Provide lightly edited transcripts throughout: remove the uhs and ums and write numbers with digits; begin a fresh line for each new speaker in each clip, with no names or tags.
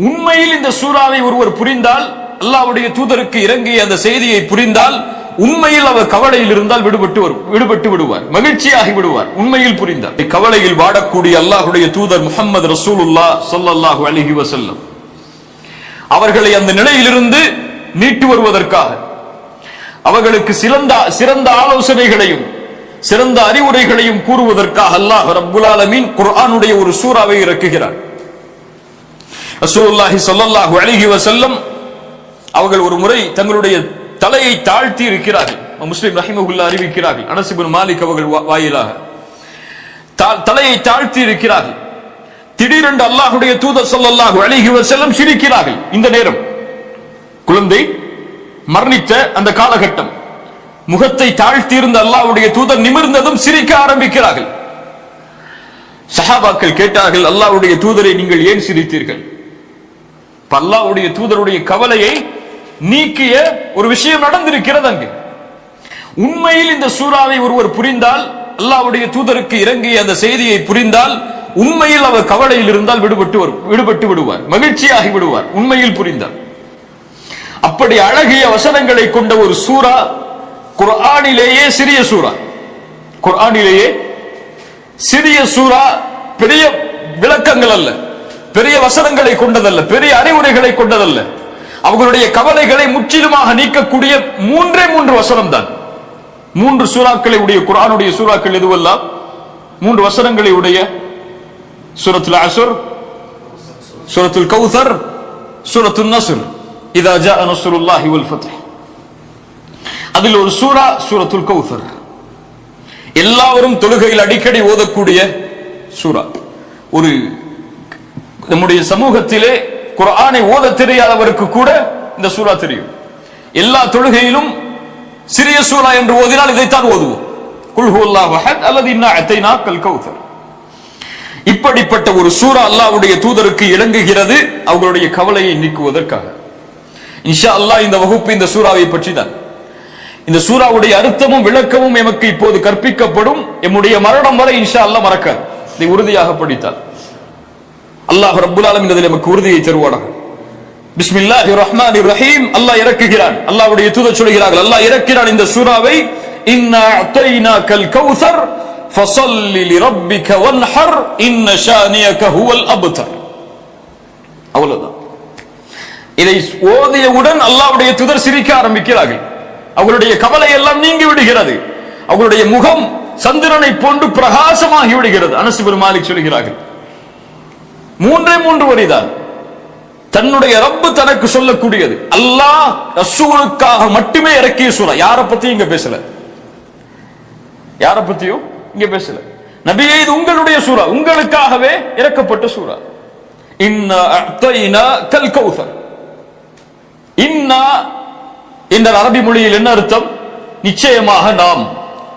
உண்மையில் இந்த சூறாவை ஒருவர் புரிந்தால், அல்லாஹ்வுடைய தூதருக்கு இறங்கிய அந்த செய்தியை புரிந்தால், உண்மையில் அவர் கவலையில் இருந்தால் விடுபட்டு விடுவார், மகிழ்ச்சியாகி விடுவார். உண்மையில் புரிந்தார். கவலையில் வாடக்கூடிய அல்லாஹ்வுடைய தூதர் முஹம்மது ரசூலுல்லாஹ் ஸல்லல்லாஹு அலைஹி வஸல்லம் அவர்களை அந்த நிலையிலிருந்து மீட்டு வருவதற்காக, அவர்களுக்கு சிறந்த ஆலோசனைகளையும் சிறந்த அறிவுரைகளையும் கூறுவதற்காக அல்லாஹ் ரப்புல் ஆலமீன் குர்ஆனுடைய ஒரு சூறாவை இறக்குகிறார். ரசூலுல்லாஹி ஸல்லல்லாஹு அலைஹி வஸல்லம் அவர்கள் ஒரு முறை தங்களுடைய தலையை தாழ்த்தி இருக்கிறார்கள். முஸ்லிம் ரஹிமஹுல்லாஹ் அறிவிக்கிறார்கள், அனஸ் இப்னு மாலிக் அவர்கள் வாயிலாக தலையை தாழ்த்தி இருக்கிறார்கள். திடீரென்று அல்லாஹ்வுடைய தூதர் ஸல்லல்லாஹு அலைஹி வஸல்லம் சிரிக்கிறார்கள். இந்த நேரம் குழந்தை மரணித்த அந்த காலகட்டம், முகத்தை தாழ்த்தி இருந்த அல்லாஹ்வுடைய தூதர் நிமிர்ந்ததும் சிரிக்க ஆரம்பிக்கிறார்கள். சஹாபாக்கள் கேட்டார்கள், அல்லாஹ்வுடைய தூதரை நீங்கள் ஏன் சிரித்தீர்கள்? அல்லாஹ்வுடைய தூதருடைய கவலையை நீக்கிய ஒரு விஷயம் நடந்திருக்கிறது அங்கு. உண்மையில் இந்த சூறாவை ஒருவர் புரிந்தால், அல்லாஹ்வுடைய தூதருக்கு இறங்கிய அந்த செய்தியை புரிந்தால், உண்மையில் அவர் கவலையில் இருந்தால் விடுபட்டு விடுவார், மகிழ்ச்சியாகி விடுவார். உண்மையில் புரிந்தார். அப்படி அழகிய வசனங்களை கொண்ட ஒரு சூரா, குர்ஆனிலேயே சிறிய சூரா, குர்ஆனிலேயே சிறிய சூரா, பெரிய விளக்கங்கள் அல்ல, பெரிய வசனங்களை கொண்டதல்ல, பெரிய அறிவுரைகளை கொண்டதல்ல. அவர்களுடைய கவலைகளை முற்றிலுமாக நீக்கக்கூடிய மூன்று வசனம் தான். 3 சூறாக்களை உடைய குர்ஆனுடைய சூறாக்கள் எதுவெல்லாம்? 3 வசனங்களை உடைய சூரத்துல் அஸ்ர், சூரத்துல் கௌசர், சூரத்துன் நஸ்ர், இதா ஜாஅ நஸ்ருல்லாஹி வல் ஃபத்ஹ். அதில் ஒரு சூரா சூரத்துல் கௌசர், எல்லாரும் தொழுகையில் அடிக்கடி ஓதக்கூடிய சூரா. ஒரு நம்முடைய சமூகத்திலே குர்ஆனை ஓத தெரியாதவருக்கு கூட இந்த சூரா தெரியும். எல்லா தொழுகையிலும் சிறிய சூரா என்று ஓதினால் இதைத்தான் ஓதுவோம், குல் ஹுவல்லாஹு அஹத் அல்லது இன்னா அத்தைனாக்கல் கௌசர். இப்படிப்பட்ட ஒரு சூரா அல்லாஹ்வுடைய தூதருக்கு இறங்குகிறது, அவர்களுடைய கவலையை நீக்குவதற்காக. இன்ஷா அல்லாஹ் இந்த வகுப்பு இந்த சூராவை பற்றி தான். இந்த சூராவுடைய அர்த்தமும் விளக்கமும் எமக்கு இப்போது கற்பிக்கப்படும். எம்முடைய மரணம் வரை இன்ஷா அல்லாஹ் மறக்காது, இதை உறுதியாக படித்தால். அல்லாஹ் ரப்புல் ஆலமீன் இதில் நமக்கு உறுதியை தருவானாக. பிஸ்மில்லாஹிர் ரஹ்மானிர் ரஹீம். அல்லாஹ் இறக்குகிறான், அல்லாஹ்வுடைய தூதர் சொல்கிறார்கள், அல்லாஹ் இறக்கிறான் இந்த சூராவை, இன்னா அத்தைனாக்கல் கௌசர் ஃபஸல்லி லிரப்பிக வன்ஹர் இன்ன ஷானியக ஹுவல் அப்தர். அவ்வளவுதான். இதை ஓதியவுடன் அல்லாஹ்வுடைய தூதர் சிரிக்க ஆரம்பிக்கிறார்கள். அவர்களுடைய கவலை எல்லாம் நீங்கி விடுகிறது. அவர்களுடைய முகம் சந்திரனை போன்று பிரகாசமாகி விடுகிறது. அனஸ் இப்னு மாலிக் சொல்கிறார்கள், 3 வரிதான் தன்னுடைய ரப்பு தனக்கு சொல்லக்கூடியது. அல்லாஹ் ரசூலுக்காக மட்டுமே இறக்கிய சூரா. யாரை பத்தியும் இங்க பேசல, யாரை பத்தியும் இங்க பேசல. நபியே, இது உங்களுடைய சூரா, உங்களுக்காகவே இறக்கப்பட்ட சூரா. இன்னா அத்தைனாக்கல் கௌசர். இன்னா என்ற அரபி மொழியில் என்ன அர்த்தம்? நிச்சயமாக நாம்,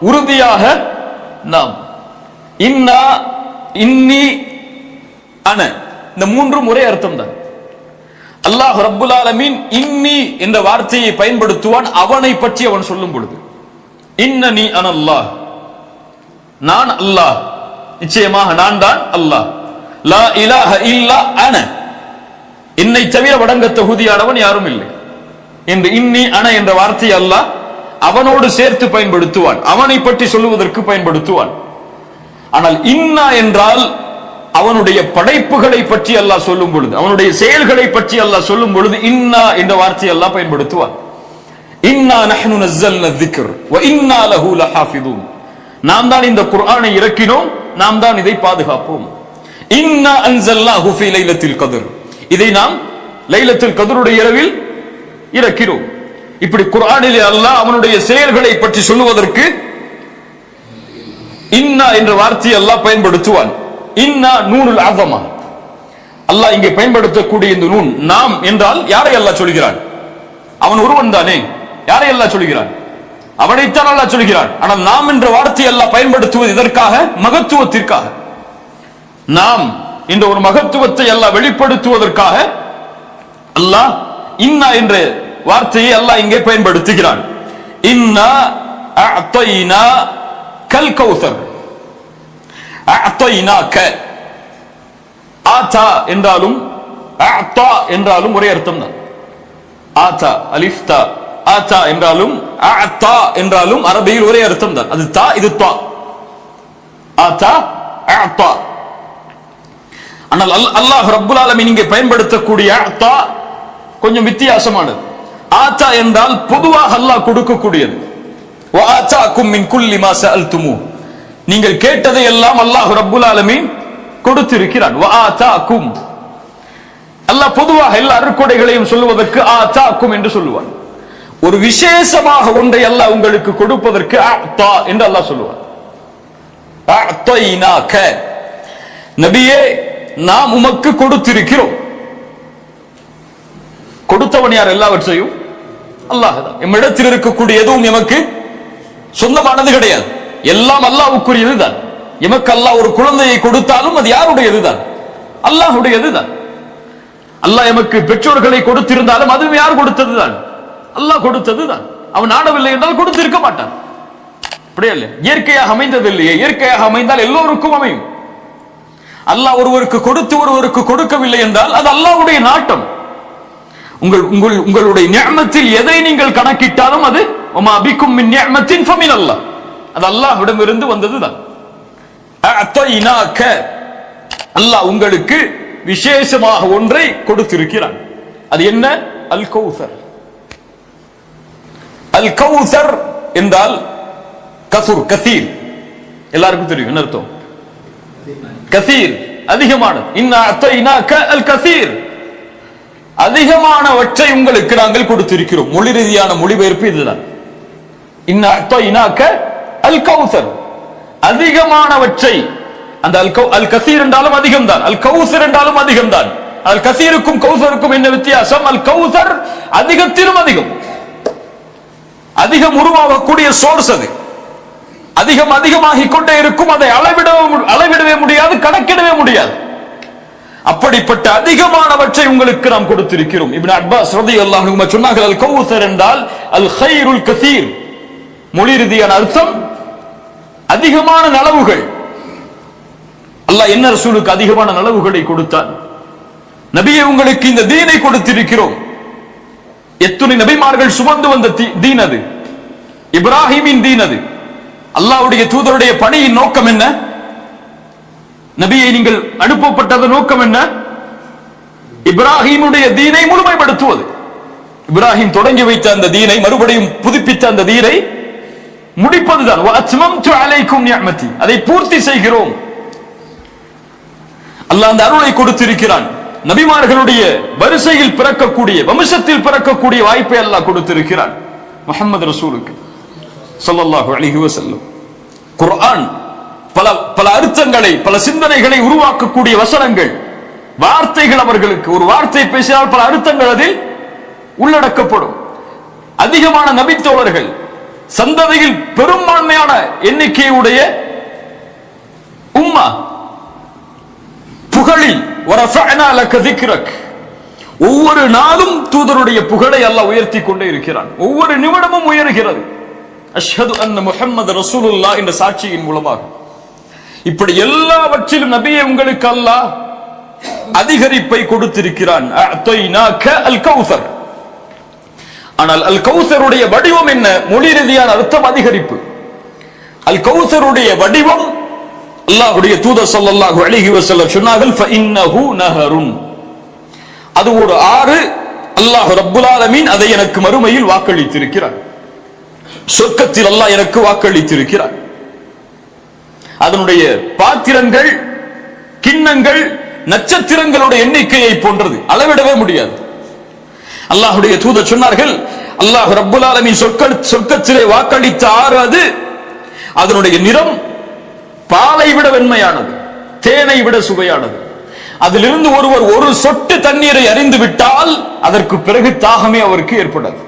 உறுதியாக நாம். இன்னா, இன்னி, அன, இந்த 3 முறை அர்த்தம் தான். அல்லாஹ் ரப்புல் ஆலமீன் இன்னி என்ற வார்த்தையை பயன்படுத்துவான் அவனை பற்றி அவன் சொல்லும் பொழுது. இன்னனி அனல்லாஹ், நான் அல்லாஹ், நிச்சயமாக நான் தான் அல்லாஹ். லா இலாஹ இல்லா அன, என்னை தவிர வணங்க தகுதியானவன் யாரும் இல்லை என்று இன்னி அன என்ற வார்த்தையை அல்லாஹ் அவனோடு சேர்த்து பயன்படுத்துவான், அவனை பற்றி சொல்லுவதற்கு பயன்படுத்துவான். ஆனால் இன்னா என்றால் அவனுடைய படைப்புகளை பற்றி அல்லாஹ் சொல்லும் பொழுது, அவனுடைய செயல்களை பற்றி அல்லாஹ் சொல்லும் பொழுது இன்னா என்ற வார்த்தையை அல்லாஹ் பயன்படுத்துவான். இன்னா நஹ்னு நஸ்ஸல்னா ذிக்ர் வ இன்னா லஹு லஹாஃபிதூன். நாம் தான் இந்த குர்ஆனை இறக்கினோம், நாம் தான் இதை பாதுகாப்போம். இன்னா அன்ஸல்னாஹு ஃபீ லைலத்தில் கத்ர். இதை நாம் லைலத்துல் கத்ருடைய இரவில் இறக்கிறோம். இப்படி குர்ஆனிலே அல்லாஹ் அவனுடைய செயல்களை பற்றி சொல்லுவதற்கு இன்னா என்ற வார்த்தையை அல்லாஹ் பயன்படுத்துவான். இன்னா நூனுல் அஸமா. அல்லாஹ் இங்கே பயன்படுத்தக்கூடிய இந்த நூன், நாம் என்றால் யாரை அல்லாஹ் சொல்கிறான்? அவன் ஒருவன் தானே. யாரை அல்லாஹ் சொல்கிறான்? அவனைத்தான் அல்லாஹ் சொல்கிறான். ஆனால் நாம் என்ற வார்த்தையை அல்லாஹ் பயன்படுத்துவது இதற்காக, மகத்துவத்திற்காக. நாம் என்ற ஒரு மகத்துவத்தை அல்லாஹ் வெளிப்படுத்துவதற்காக அல்லாஹ் இன்னா என்ற வார்த்தையை அல்லாஹ் இங்கே பயன்படுத்துகிறான். இன்னா அஅத்தைனா கல் கௌசர். அஅத்தைனாக, ஆதா என்றாலும் அத்தா என்றாலும் ஒரே அர்த்தம் தான். ஆத்தா அலிஃப் தா, ஆத்தா என்றாலும் அத்தா என்றாலும் அரபியில் ஒரே அர்த்தம் தான். அது தா, இது தா. ஆத்தா அத்தா. ஆனால் அல்லாஹ் ரப்புல் ஆலமீன் இங்கே பயன்படுத்தக்கூடிய அத்தா கொஞ்சம் வித்தியாசமானது. ஆத்தா என்றால் பொதுவாக அல்லாஹ் கொடுக்கக்கூடியது. வ ஆதாக்கும் மின் குல்லி மா சஅல்துமு, நீங்கள் கேட்டதை எல்லாம் அல்லாஹ் ரப்புல் ஆலமீன் கொடுத்திருக்கிறான். வ ஆதாக்கும், அல்லாஹ் பொதுவாக எல்லா அருட்கொடைகளையும் சொல்லுவதற்கு ஆதாக்கும் என்று சொல்லுவான். ஒரு விசேஷமாக ஒன்றை அல்லாஹ் உங்களுக்கு கொடுப்பதற்கு அத்தா என்று அல்லாஹ் சொல்லுவான். அத்தைனாக, நபியே நாம் உமக்கு கொடுத்திருக்கிறோம். கொடுத்தவன் யார்? எல்லாவற்றையும் அல்லாஹ் தான். எம்மிடத்தில் இருக்கக்கூடிய எதுவும் எமக்கு சொந்தமானது கிடையாது, எல்லாம் அல்லாஹ்வுக்குரியது தான். எமக்கு அல்லாஹ் ஒரு குழந்தையை கொடுத்தாலும் அது யாருடையது தான்? அல்லாஹ்வுடையது தான். அல்லாஹ் எமக்கு பெற்றோர்களை கொடுத்திருந்தாலும் அதுவும் யார் கொடுத்தது தான்? அல்லாஹ் கொடுத்தது தான். அவன் நாடவில்லை என்றால் கொடுத்திருக்க மாட்டான். அப்படியே இல்லையா? இயற்கையாக அமைந்தது இல்லையே. இயற்கையாக அமைந்தால் எல்லோருக்கும் அமையும். அல்லாஹ் ஒருவருக்கு கொடுத்து ஒருவருக்கு கொடுக்கவில்லை என்றால் அது அல்லாஹ்வுடைய நாட்டம். உங்களுடைய நிஅமத்தில் எதை நீங்கள் கணக்கிட்டாலும் அது வமா பிக்கும் மின் நிஅமத்தின் ஃபமின் அல்லாஹ், அது அல்லாஹ்விடமிருந்து வந்ததுதான். அத்தைனாக, அல்லாஹ் உங்களுக்கு விசேஷமாக ஒன்றை கொடுத்திருக்கிறான். அது என்ன? அல் கௌசர். அல் கௌசர் என்றால் கசுர், கசீர். எல்லாருக்கும் தெரியும் என்ன அர்த்தம்? கசீர், அதிகமானது. இன்னா அத்தைனாக அல் கசீர், அதிகமானவற்றை உங்களுக்கு நாங்கள் கொடுத்திருக்கிறோம். மொழி ரீதியான மொழிபெயர்ப்பு இதுதான். இன்னா அத்தைனாக அல் கௌசர், அதிகமானவற்றை. அந்த அல் கசீர் என்றாலும் அதிகம் தான், அல் கௌசர் என்றாலும் அதிகம் தான். அல் கசீருக்கும் கௌசருக்கும் என்ன வித்தியாசம்? அல் கௌசர் அதிகத்திலும் அதிகம், அதிகம் உருவாகக்கூடிய சோர்ஸ். அது அதிகம் அதிகமாகிக் கொண்டே இருக்கும். அதை அளவிடவே முடியாது, கணக்கிடவே முடியாது. அப்படிப்பட்ட அதிகமானவற்றை உங்களுக்கு நாம் கொடுத்திருக்கிறோம். இப்னு அப்பாஸ் ரலியல்லாஹு அன்ஹு சொன்னார்கள், அல் கௌசர் என்றால் அல் கைருல் கசீர். மொழி ரீதியான அர்த்தம் அதிகமான நலவுகள். அல்லாஹ் என்ன ரசூலுக்கு அதிகமான நலவுகளை கொடுத்தான்? நபியே உங்களுக்கு இந்த தீனை கொடுத்திருக்கிறோம். எத்தனை நபிமார்கள் சுமந்து வந்த தீன் அது, இப்ராஹிமின் தீன் அது. அல்லாஹ்வுடைய தூதருடைய பணியின் நோக்கம் என்ன? நபியை நீங்கள் அனுப்பப்பட்டது நோக்கம் என்ன? இப்ராஹிமுடைய தீனை முழுமைப்படுத்துவது. இப்ராஹிம் தொடங்கி வைத்த அந்த தீனை மறுபடியும் புதுப்பித்த அந்த தீனை முடிப்பதுதான். வஅத்மம்து அலைக்கும் நிஅமதி, அதை பூர்த்தி செய்கிறோம். அல்லாஹ் அந்த அருளை கொடுத்திருக்கிறான். நபிமார்களுடைய வரிசையில் பிறக்கக்கூடிய, வம்சத்தில் பிறக்கக்கூடிய வாய்ப்பை அல்லாஹ் கொடுத்திருக்கிறான் முஹம்மது ரசூலுக்கு ஸல்லல்லாஹு அலைஹி வஸல்லம். குர்ஆன் பல அர்த்தங்களை, பல சிந்தனைகளை உருவாக்கக்கூடிய வசனங்கள், வார்த்தைகள். அவர்களுக்கு ஒரு வார்த்தை பேசினால் பல அர்த்தங்கள் அதில் உள்ளடக்கப்படும். அதிகமான நபித்தோழர்கள், சந்ததியில் பெரும்பான்மையான எண்ணிக்கையுடைய உம்மா, புகழி வரஃபஅனா லக திக்ரக். ஒவ்வொரு நாளும் தூதருடைய புகழை அல்லாஹ் உயர்த்தி கொண்டே இருக்கிறான். ஒவ்வொரு நிமிடமும் உயர்கிறது. அஷ்ஹது அன்ன முஹம்மது ரசூலுல்லாஹ் என்ற சாட்சியின் மூலமாக. இப்படி எல்லாவற்றிலும் நபியே உங்களுக்கு அல்லாஹ் அதிகரிப்பை கொடுத்திருக்கிறான். அத்தைனாக அல் கௌசர். ஆனால் அல் கௌசருடைய வடிவம் என்ன? மொழி ரீதியான அர்த்தம் அதிகரிப்பு. அல் கௌசருடைய வடிவம், அல்லாஹ்வுடைய தூதர் ஸல்லல்லாஹு அலைஹி வஸல்லம் சொன்னார்கள், ஃபஇன்னஹு நஹருன், அது ஒரு ஆறு. அல்லாஹ் ரப்புல் ஆலமீன் அதை எனக்கு மறுமையில் வாக்களித்திருக்கிறார். சொர்க்கத்தில் அல்லாஹ் எனக்கு வாக்களித்திருக்கிறார். அதனுடைய பாத்திரங்கள், கிண்ணங்கள் நட்சத்திரங்களுடைய எண்ணிக்கையை போன்றது, அளவிடவே முடியாது. அல்லாஹ்வுடைய தூதர் சொன்னார்கள், அல்லாஹ் ரப்புல் ஆலமீன் சொர்க்கத்திலே வாக்களித்த ஆறு அது. அதனுடைய நிறம் பாலை விட வெண்மையானது, தேனை விட சுவையானது. அதிலிருந்து ஒருவர் ஒரு சொட்டு தண்ணீரை அறிந்து விட்டால் அதற்கு பிறகு தாகமே அவருக்கு ஏற்படாது.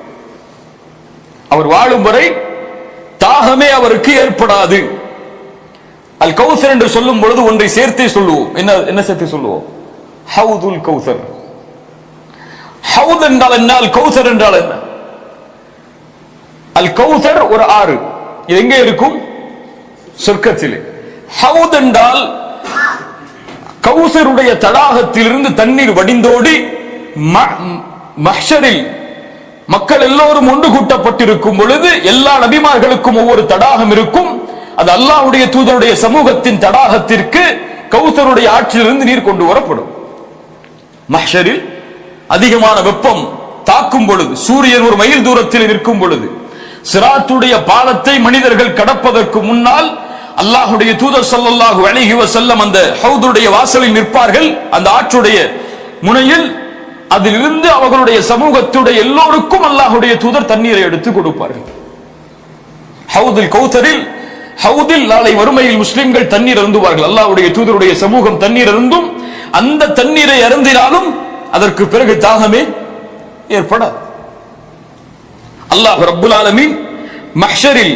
அவர் வாழும் வரை தாகமே அவருக்கு ஏற்படாது. அல் கௌசர் என்று சொல்லும் பொழுது ஒன்றை சேர்த்தே சொல்லுவோம். என்ன சேர்த்தே சொல்லுவோம்? ஹவுதுல் கௌசர். ஹவுத் என்றால் என்ன? அல் கௌசர் என்றால் என்ன? அல் கௌசர் ஒரு ஆறு. இது எங்கே இருக்கும்? சொர்க்கத்திலே. ஹவுத் என்றால் கௌசருடைய தடாகத்திலிருந்து தண்ணீர் வடிந்தோடி மஹ்ஷரில் மக்கள் எல்லோரும் ஒன்று கூட்டப்பட்டிருக்கும் பொழுது எல்லா நபிமார்களுக்கும் ஒவ்வொரு தடாகம் இருக்கும். அது அல்லாஹ்வுடைய தூதருடைய சமூகத்தின் தடாகத்திற்கு கௌசருடைய ஆற்றிலிருந்து நீர் கொண்டு வரப்படும். மஹ்ஷரில் அதிகமான வெப்பம் தாக்கும் பொழுது, சூரியன் ஒரு மைல் தூரத்தில் நிற்கும் பொழுது, சிராத்துடைய பாலத்தை மனிதர்கள் கடப்பதற்கு முன்னால் அல்லாஹ்வுடைய தூதர் ஸல்லல்லாஹு அலைஹி வஸல்லம் அந்த ஹவுதுடைய வாசலில் நிற்பார்கள். அந்த ஆற்றுடைய முனையில் அதிலிருந்து அவர்களுடைய சமூகத்துடைய எல்லோருக்கும் அல்லாஹ்வுடைய தூதர் தண்ணீரை எடுத்து கொடுப்பார்கள். ஹவுதுல் கௌதரில், ஹவுதில் நாளை வறுமையில் முஸ்லிம்கள் தண்ணீர் அருந்துவார்கள். அல்லாஹ்வுடைய தூதருடைய சமூகம் தண்ணீர் அருந்தும். அந்த தண்ணீரை அருந்தினாலும் அதற்கு பிறகு தாகமே ஏற்படாது. அல்லாஹ் ரப்புல் ஆலமீன் மஹ்ஷரில்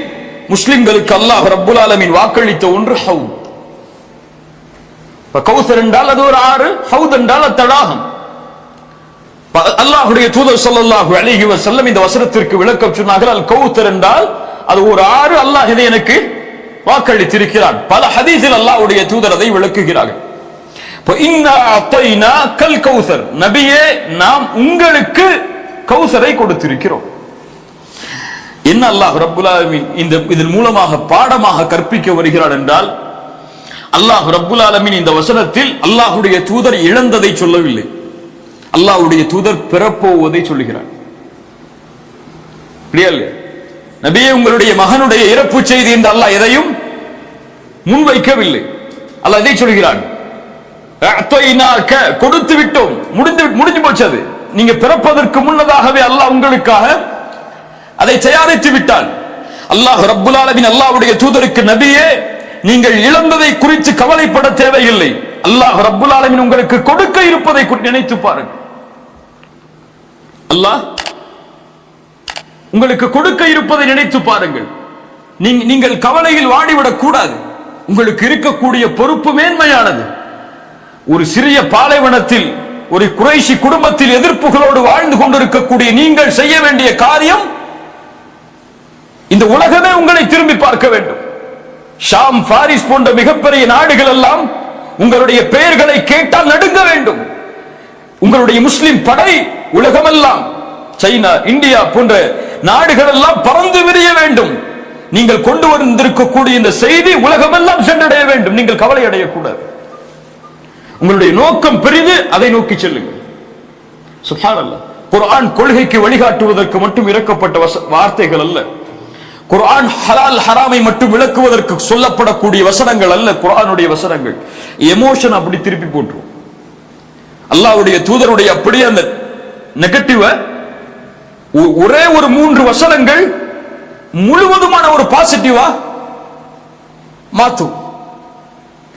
முஸ்லிம்களுக்கு அல்லாஹ் ரப்புல் ஆலமீன் வாக்களித்த ஒன்று ஹவுத். கௌசர் என்றால் அது ஒரு ஆறு, ஹவுத் என்றால் தடாகம். அல்லாஹ்வுடைய தூதர் ஸல்லல்லாஹு அலைஹி வஸல்லம் இந்த வசனத்திற்கு விளக்கம் சொன்னார்கள். அல் கௌசர் என்றால் அது ஒரு ஆறு, அல்லாஹ் இதை எனக்கு வாக்களித்திருக்கிறான். பல ஹதீஸில் அல்லாஹ்வுடைய தூதர் அதை விளக்குகிறார்கள். நபியே, நாம் உங்களுக்கு கௌசரை கொடுத்திருக்கிறோம். என்ன அல்லாஹ் ரப்புல் ஆலமீன் இதன் மூலமாக பாடமாக கற்பிக்க வருகிறார் என்றால், அல்லாஹ் ரப்புல் ஆலமீன் இந்த வசனத்தில் அல்லாஹ்வுடைய தூதர் இழந்ததை சொல்லவில்லை, அல்லாஹ்வுடைய தூதர் பெறப்போவதை சொல்லுகிறார். நபியே, உங்களுடைய மகனுடைய இறப்பு செய்தி என்று அல்லாஹ் எதையும் முன்வைக்கவில்லை. அல்லாஹ் இதை சொல்கிறான், கொடுத்து விட்டோம், முடிஞ்சு போச்சது. நீங்க பிறப்பதற்கு முன்னதாகவே அல்லாஹ் உங்களுக்காக அதை தயாரித்து விட்டான். அல்லாஹ் ரப்புல் ஆலமீன் அல்லாஹ்வுடைய தூதருக்கு, நபியே, நீங்கள் இழந்ததை குறித்து கவலைப்பட தேவையில்லை, அல்லாஹ் ரப்புல் ஆலமீன் உங்களுக்கு கொடுக்க இருப்பதை நினைத்து பாருங்கள். அல்லாஹ் உங்களுக்கு கொடுக்க இருப்பதை நினைத்து பாருங்கள். நீங்கள் கவலையில் வாடிவிடக் கூடாது. உங்களுக்கு இருக்கக்கூடிய பொறுப்பு மேன்மையானது. ஒரு சிறிய பாலைவனத்தில் ஒரு குறைஷி குடும்பத்தில் எதிர்ப்புகளோடு வாழ்ந்து கொண்டிருக்கக்கூடிய நீங்கள் செய்ய வேண்டிய காரியம், இந்த உலகமே உங்களை திரும்பி பார்க்க வேண்டும். ஷாம், பாரிஸ் போன்ற மிகப்பெரிய நாடுகள் எல்லாம் உங்களுடைய பெயர்களை கேட்டால் நடுங்க வேண்டும். உங்களுடைய முஸ்லிம் படை உலகமெல்லாம், சைனா, இந்தியா போன்ற நாடுகள் எல்லாம் பறந்து விரிய வேண்டும். நீங்கள் கொண்டு வந்திருக்கக்கூடிய இந்த செய்தி உலகமெல்லாம் சென்றடைய வேண்டும். நீங்கள் கவலை அடையக்கூடாது. உங்களுடைய நோக்கம் பெரிது, அதை நோக்கி செல்லுங்கள். சுப்ஹானல்லாஹ். குர்ஆன் கொள்கைக்கு வழிகாட்டுவதற்கு மட்டும் இறக்கப்பட்ட வார்த்தைகள் அல்ல. குர்ஆன் ஹலால் ஹராமை மட்டும் விளக்குவதற்கு சொல்லப்படக்கூடிய வசனங்கள் அல்ல. குர்ஆனுடைய வசனங்கள் எமோஷன் அப்படி திருப்பி போட்டுரும். அல்லாஹ்வுடைய தூதருடைய அப்படியே அந்த நெகட்டிவ ஒரே ஒரு 3 வசனங்கள் முழுவதுமான ஒரு பாசிட்டிவா மாற்றும்.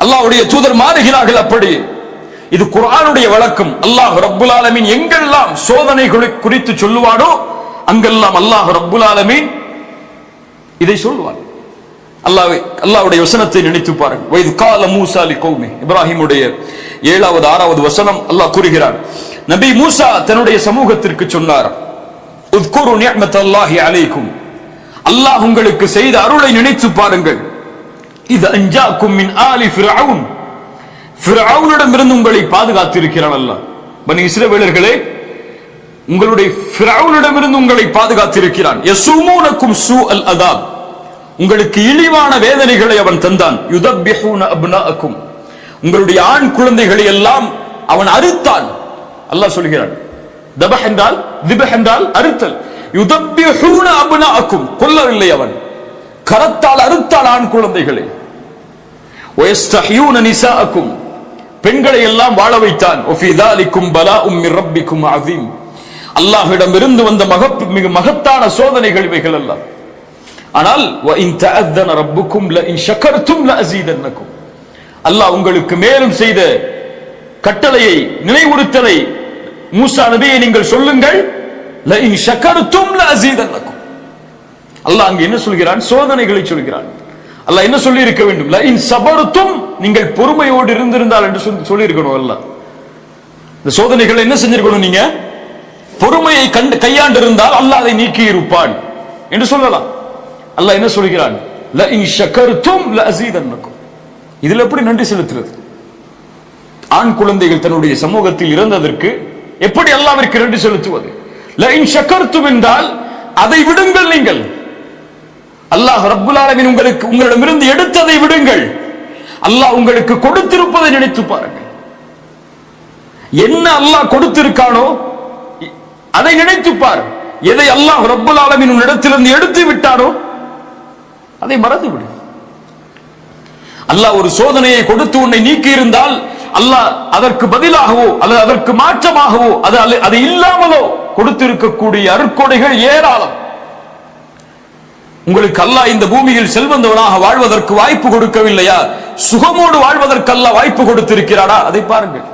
அல்லாஹ்வுடைய தூதர் மாறுகிறார்கள். அப்படி இது குர்ஆனுடைய வழக்கம். அல்லாஹ் ரப்புல் ஆலமீன் எங்கெல்லாம் சோதனைகளை குறித்து சொல்லுவானோ அங்கெல்லாம் அல்லாஹ் ரப்புல் ஆலமீன் இதை சொல்வார். அல்லாஹ்வுடைய வசனத்தை நினைத்து பாருங்கள். வைத் கால மூஸா லிகௌமி, இப்ராஹிமுடைய 7வது 6வது வசனம் அல்லாஹ் கூறுகிறார், நபி மூஸா தன்னுடைய சமூகத்திற்கு சொன்னார், உத்குரு நிஅமத்தல்லாஹி அலைக்கும், அல்லாஹ் உங்களுக்கு செய்த அருளை நினைத்து பாருங்கள். இது அன்ஜாக்கும் மின் ஆலி ஃபிர்அவுன், ஃபிர்அவுனிடமிருந்து உங்களை பாதுகாத்திருக்கிறான் அல்லாஹ். பனி இஸ்ரவேலர்களே, உங்களுடைய ஃபிர்அவுனிடமிருந்து உங்களை பாதுகாத்திருக்கிறான். யஸூமுனக்கும் சூஅல் அதாப், உங்களுக்கு இழிவான வேதனைகளை அவன் தந்தான். யுதப்பிஹூன அப்னாஅக்கும், உங்களுடைய ஆண் குழந்தைகளை எல்லாம் அவன் அறுத்தான். அல்லாஹ் சொல்கிறான், தபஹ் என்றால் திபஹ் என்றால் அறுத்தல். யுதப்பிஹூன அப்னாஅக்கும், கொல்லவில்லை, அவன் கரத்தால் அறுத்தால் ஆண் குழந்தைகளை. வயஸ்தஹியூன நிசாஅக்கும், பெண்களை எல்லாம் வாழ வைத்தான். வஃபீ தாலிக்கும் பலாஉம் மிர் ரப்பிக்கும் அஸீம், அல்லாஹ்விடமிருந்து வந்த மிக மகத்தான சோதனைகள் இவைகள் எல்லாம். ஆனால் வஇன் தஅذன ரப்புக்கும் லஇன் ஷகர்தும் லஅஸீதன்னக்கும், அல்லாஹ் உங்களுக்கு மேலும் செய்த கட்டளையை, நினைவுறுத்தலை, மூசா நபியை நீங்கள் சொல்லுங்கள், லஇன் ஷகர்தும் லஅஸீதன்னக்கும். அல்லாஹ் அங்கே என்ன சொல்கிறான்? சோதனைகளை சொல்கிறான். அல்லாஹ் என்ன சொல்லி இருக்க வேண்டும்? லஇன் ஸபர்தும், நீங்கள் பொறுமையோடு இருந்திருந்தால் என்று சொல்லி இருக்கணும். அல்லாஹ் இந்த சோதனைகளை என்ன செஞ்சிருக்கணும்? நீங்க பொறுமையை கையாண்டு இருந்தால் அல்லாஹ் அதை நீக்கி இருப்பான் என்று சொல்லலாம். அல்லாஹ் என்ன சொல்கிறான்? லஇன் ஷகர்தும் லஅஸீதன்னக்கும். இதுல எப்படி நன்றி செலுத்துறது? ஆண் குழந்தைகள் தன்னுடைய சமூகத்தில் இறந்ததற்கு எப்படி அல்லாஹ்விற்கு நன்றி செலுத்துவது? லஇன் ஷக்கர்தும் என்றால் அதை விடுங்கள். நீங்கள் அல்லாஹ் ரப்புல் ஆலமீன் உங்களிடமிருந்து எடுத்ததை விடுங்கள். அல்லாஹ் உங்களுக்கு கொடுத்திருப்பதை நினைத்து பாருங்கள். என்ன அல்லாஹ் கொடுத்திருக்கானோ அதை நினைத்து பார். எதை அல்லாஹ் ரப்புல் ஆலமீன் உன்னிடத்திலிருந்து எடுத்து விட்டானோ அதை மறந்து விடு. அல்லாஹ் ஒரு சோதனையை கொடுத்து உன்னை நீக்கி இருந்தால் அல்லாஹ் அதற்கு பதிலாகவோ அல்லது அதற்கு மாற்றமாகவோ அது இல்லாமலோ கொடுத்திருக்கக்கூடிய அருட்கொடைகள் ஏராளம். உங்களுக்கு அல்லாஹ் இந்த பூமியில் செல்வந்தவனாக வாழ்வதற்கு வாய்ப்பு கொடுக்கவில்லையா? சுகமோடு வாழ்வதற்கு அல்லாஹ் வாய்ப்பு கொடுத்திருக்கிறாரா? அதை பாருங்கள்.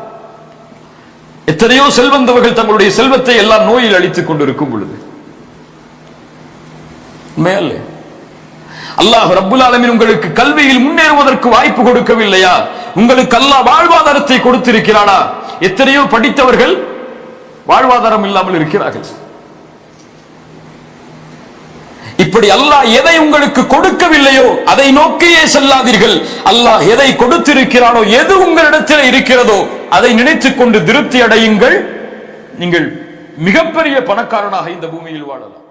எத்தனையோ செல்வந்தவர்கள் தங்களுடைய செல்வத்தை எல்லாம் நோயில் அழித்துக் கொண்டிருக்கும் பொழுது மேலே அல்லாஹ் ரப்புல் ஆலமீன் உங்களுக்கு கல்வியில் முன்னேறுவதற்கு வாய்ப்பு கொடுக்கவில்லையா? உங்களுக்கு அல்லாஹ் வாழ்வாதாரத்தை கொடுத்திருக்கிறானா? எத்தனையோ படித்தவர்கள் வாழ்வாதாரம் இல்லாமல் இருக்கிறார்கள். இப்படி அல்லாஹ் எதை உங்களுக்கு கொடுக்கவில்லையோ அதை நோக்கியே செல்லாதீர்கள். அல்லாஹ் எதை கொடுத்திருக்கிறானோ, எது உங்களிடத்தில் இருக்கிறதோ அதை நினைத்துக் கொண்டு திருப்தி அடையுங்கள். நீங்கள் மிகப்பெரிய பணக்காரனாக இந்த பூமியில் வாழலாம்.